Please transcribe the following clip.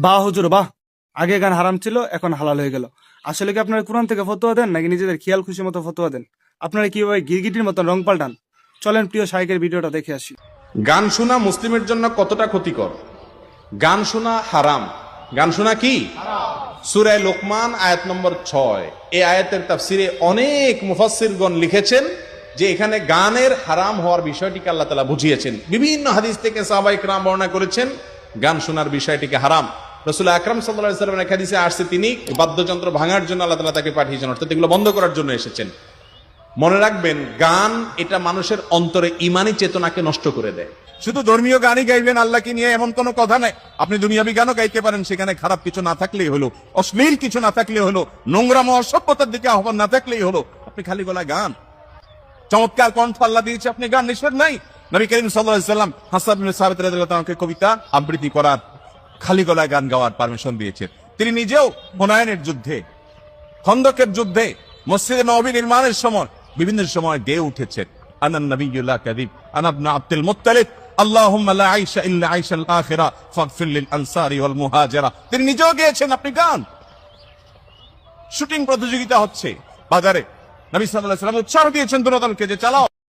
বাহ হুজুর বাহ, আগে গান হারাম ছিল এখন হালাল হয়ে গেল। আসলে কি আপনারা কোরআন থেকে ফতোয়া দেন নাকি নিজেদের খেয়াল খুশি মতো ফতোয়া দেন? আপনারা কিভাবে গিরগিটির মতন রং পাল্টান? চলেন প্রিয় শাইখের ভিডিওটা দেখে আসি। গান শোনা মুসলিমের জন্য কতটা ক্ষতিকর? গান শোনা হারাম। গান শোনা কি? সূরা লোকমান আয়াত নম্বর 6। এই আয়াতের তাফসিরে অনেক মুফাসসিরগণ লিখেছেন যে এখানে গানের হারাম হওয়ার বিষয়টিকে আল্লাহ তাআলা বুঝিয়েছেন। বিভিন্ন হাদিস থেকে সাহাবায়ে কেরাম বর্ণনা করেছেন গান শোনার বিষয়টিকে হারাম। রাসূল আকরাম সাল্লাল্লাহু আলাইহি ওয়াসাল্লামের এক হাদিসে আসছে তিনি বাদ্যযন্ত্র ভাঙার জন্য আল্লাহ তাআলা তাকে পাঠিয়েছেন, অর্থাৎ এগুলো বন্ধ করার জন্য এসেছেন। মনে রাখবেন, গান এটা মানুষের অন্তরে ঈমানি চেতনাকে নষ্ট করে দেয়। শুধু ধর্মীয় গানই গাইবেন আল্লাহকে নিয়ে এমন কোনো কথা নাই। আপনি দুনিয়াবি গানও গাইতে পারেন, সেখানে খারাপ কিছু না থাকলেই হলো, অশ্লীল কিছু না থাকলেই হলো, নোংরাম অসভ্যতার দিকে আহ্বান না থাকলেই হলো। আপনি খালি গলায় গান, চমৎকার কণ্ঠ আল্লাহ দিয়েছে, আপনি গান নিষেধ নাই। নবী করিম সাল্লাল্লাহু আলাইহি ওয়াসাল্লাম হাসান ইবনে সাবিত রাদিয়াল্লাহু তাআলাকে কবিতা আবৃত্তি করার, খালি গলায় গান গাওয়ার পারমিশন দিয়েছেন। তিনি নিজেও হুনায়নের যুদ্ধে, খন্দকের যুদ্ধে, মসজিদে নববী নির্মাণের সময় বিভিন্ন সময় গেয়ে উঠেছেন, আনান নবিয়্যু লা কাযিব আনা ইবনে আব্দুল মুত্তালিব আল্লাহুম্মা লা আইশা ইল্লা আইশাল আখিরা ফাগফির লিল আনসারি ওয়াল মুহাজিরা। তিনি নিজেও গেয়েছেন। আপনি গান, শুটিং প্রতিযোগিতা হচ্ছে বাজারে, নবী সাল্লাল্লাহু আলাইহি ওয়াসাল্লাম উৎসাহ দিয়েছেন দুরদলকে যে চালাও।